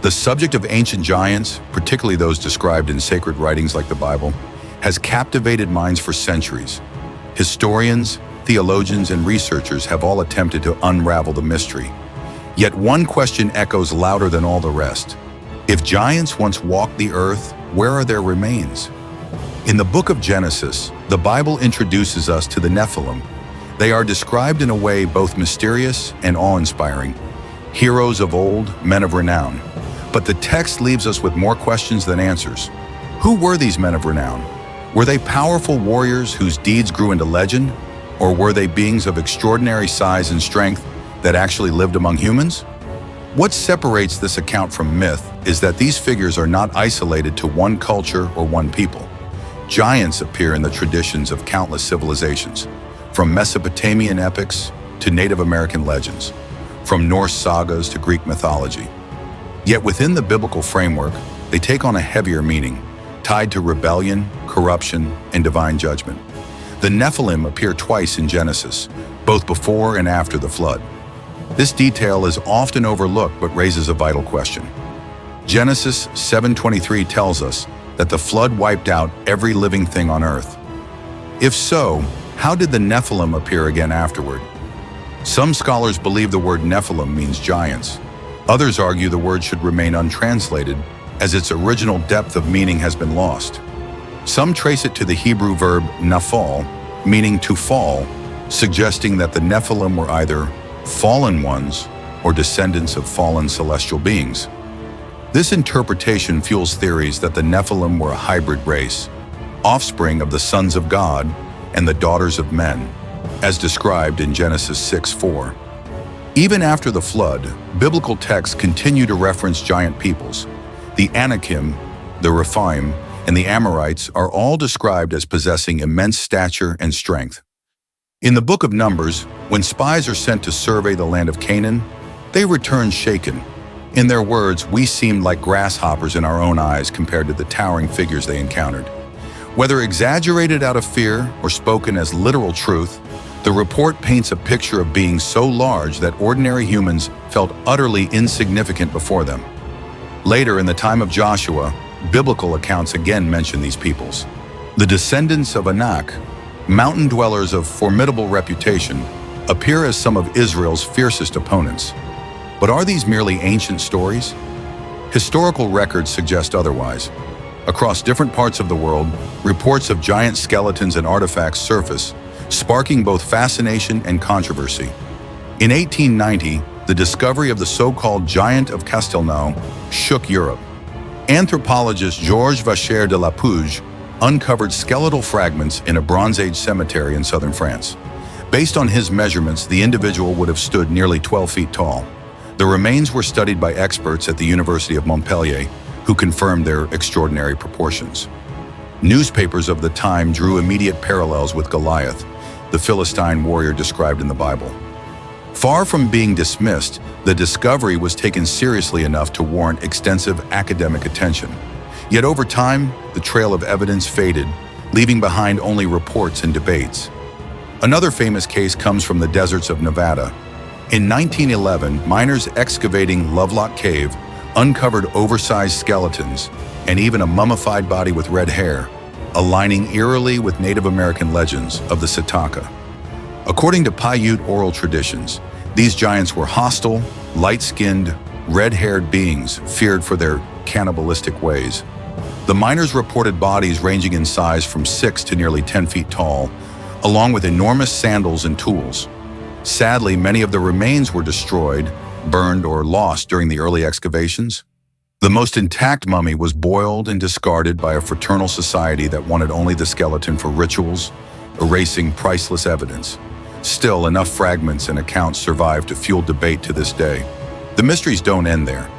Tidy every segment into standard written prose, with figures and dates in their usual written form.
The subject of ancient giants, particularly those described in sacred writings like the Bible, has captivated minds for centuries. Historians, theologians, and researchers have all attempted to unravel the mystery. Yet one question echoes louder than all the rest. If giants once walked the earth, where are their remains? In the book of Genesis, the Bible introduces us to the Nephilim. They are described in a way both mysterious and awe-inspiring. Heroes of old, men of renown. But the text leaves us with more questions than answers. Who were these men of renown? Were they powerful warriors whose deeds grew into legend? Or were they beings of extraordinary size and strength that actually lived among humans? What separates this account from myth is that these figures are not isolated to one culture or one people. Giants appear in the traditions of countless civilizations, from Mesopotamian epics to Native American legends, from Norse sagas to Greek mythology. Yet within the biblical framework, they take on a heavier meaning, tied to rebellion, corruption, and divine judgment. The Nephilim appear twice in Genesis, both before and after the flood. This detail is often overlooked but raises a vital question. Genesis 7:23 tells us that the flood wiped out every living thing on earth. If so, how did the Nephilim appear again afterward? Some scholars believe the word Nephilim means giants. Others argue the word should remain untranslated, as its original depth of meaning has been lost. Some trace it to the Hebrew verb naphal, meaning to fall, suggesting that the Nephilim were either fallen ones or descendants of fallen celestial beings. This interpretation fuels theories that the Nephilim were a hybrid race, offspring of the sons of God and the daughters of men, as described in Genesis 6:4. Even after the flood, biblical texts continue to reference giant peoples. The Anakim, the Rephaim, and the Amorites are all described as possessing immense stature and strength. In the book of Numbers, when spies are sent to survey the land of Canaan, they return shaken. In their words, we seemed like grasshoppers in our own eyes compared to the towering figures they encountered. Whether exaggerated out of fear or spoken as literal truth, the report paints a picture of beings so large that ordinary humans felt utterly insignificant before them. Later, in the time of Joshua, biblical accounts again mention these peoples. The descendants of Anak, mountain dwellers of formidable reputation, appear as some of Israel's fiercest opponents. But are these merely ancient stories? Historical records suggest otherwise. Across different parts of the world, reports of giant skeletons and artifacts surface, sparking both fascination and controversy. In 1890, the discovery of the so-called Giant of Castellnau shook Europe. Anthropologist Georges Vacher de la Puig uncovered skeletal fragments in a Bronze Age cemetery in southern France. Based on his measurements, the individual would have stood nearly 12 feet tall. The remains were studied by experts at the University of Montpellier, who confirmed their extraordinary proportions. Newspapers of the time drew immediate parallels with Goliath, the Philistine warrior described in the Bible. Far from being dismissed, the discovery was taken seriously enough to warrant extensive academic attention. Yet over time, the trail of evidence faded, leaving behind only reports and debates. Another famous case comes from the deserts of Nevada. In 1911, miners excavating Lovelock Cave uncovered oversized skeletons and even a mummified body with red hair, aligning eerily with Native American legends of the Setaka. According to Paiute oral traditions, these giants were hostile, light-skinned, red-haired beings feared for their cannibalistic ways. The miners reported bodies ranging in size from 6 to nearly 10 feet tall, along with enormous sandals and tools. Sadly, many of the remains were destroyed, burned, or lost during the early excavations. The most intact mummy was boiled and discarded by a fraternal society that wanted only the skeleton for rituals, erasing priceless evidence. Still, enough fragments and accounts survive to fuel debate to this day. The mysteries don't end there.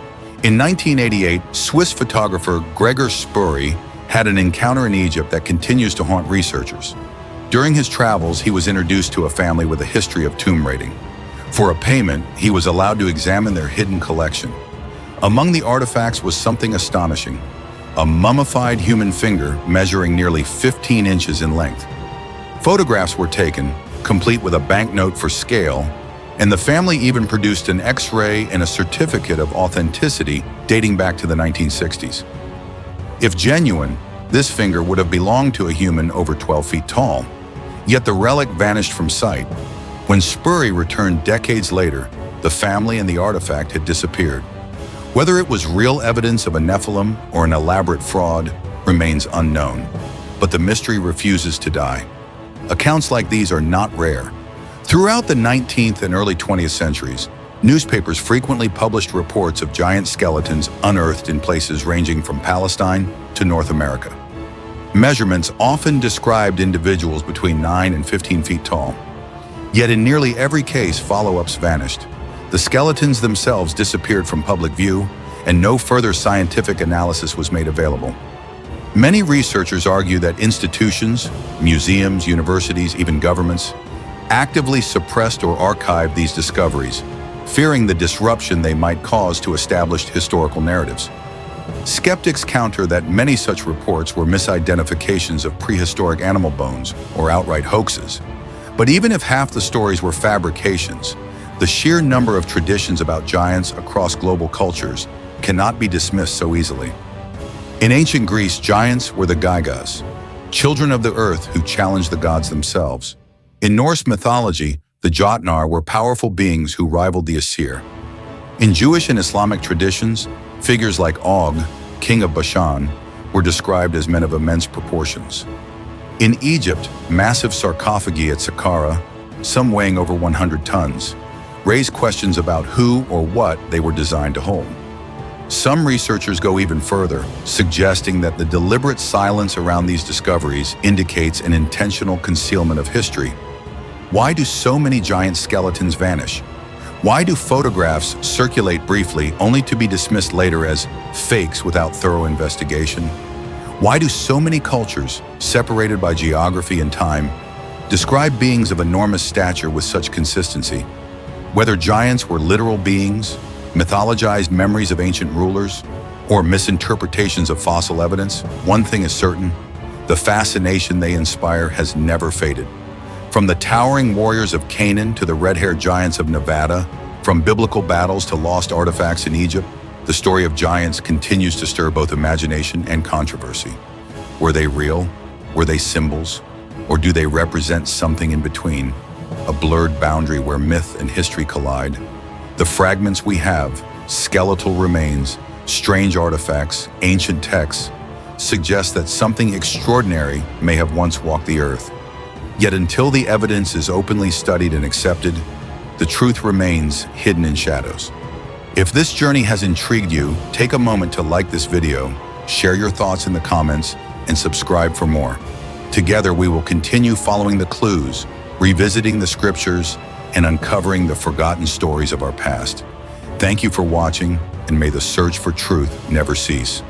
In 1988, Swiss photographer Gregor Spuri had an encounter in Egypt that continues to haunt researchers. During his travels, he was introduced to a family with a history of tomb raiding. For a payment, he was allowed to examine their hidden collection. Among the artifacts was something astonishing: a mummified human finger measuring nearly 15 inches in length. Photographs were taken, complete with a banknote for scale, And the family even produced an X-ray and a certificate of authenticity dating back to the 1960s. If genuine, this finger would have belonged to a human over 12 feet tall, yet the relic vanished from sight. When Spurry returned decades later, the family and the artifact had disappeared. Whether it was real evidence of a Nephilim or an elaborate fraud remains unknown, but the mystery refuses to die. Accounts like these are not rare. Throughout the 19th and early 20th centuries, newspapers frequently published reports of giant skeletons unearthed in places ranging from Palestine to North America. Measurements often described individuals between 9 and 15 feet tall. Yet in nearly every case, follow-ups vanished. The skeletons themselves disappeared from public view, and no further scientific analysis was made available. Many researchers argue that institutions, museums, universities, even governments, actively suppressed or archived these discoveries, fearing the disruption they might cause to established historical narratives. Skeptics counter that many such reports were misidentifications of prehistoric animal bones or outright hoaxes. But even if half the stories were fabrications, the sheer number of traditions about giants across global cultures cannot be dismissed so easily. In ancient Greece, giants were the Gygas, children of the earth who challenged the gods themselves. In Norse mythology, the Jotnar were powerful beings who rivaled the Aesir. In Jewish and Islamic traditions, figures like Og, king of Bashan, were described as men of immense proportions. In Egypt, massive sarcophagi at Saqqara, some weighing over 100 tons, raise questions about who or what they were designed to hold. Some researchers go even further, suggesting that the deliberate silence around these discoveries indicates an intentional concealment of history. Why do so many giant skeletons vanish? Why do photographs circulate briefly only to be dismissed later as fakes without thorough investigation? Why do so many cultures, separated by geography and time, describe beings of enormous stature with such consistency? Whether giants were literal beings, mythologized memories of ancient rulers, or misinterpretations of fossil evidence, one thing is certain: the fascination they inspire has never faded. From the towering warriors of Canaan to the red-haired giants of Nevada, from biblical battles to lost artifacts in Egypt, the story of giants continues to stir both imagination and controversy. Were they real? Were they symbols? Or do they represent something in between, a blurred boundary where myth and history collide? The fragments we have, skeletal remains, strange artifacts, ancient texts, suggest that something extraordinary may have once walked the earth. Yet until the evidence is openly studied and accepted, the truth remains hidden in shadows. If this journey has intrigued you, take a moment to like this video, share your thoughts in the comments, and subscribe for more. Together we will continue following the clues, revisiting the scriptures, and uncovering the forgotten stories of our past. Thank you for watching, and may the search for truth never cease.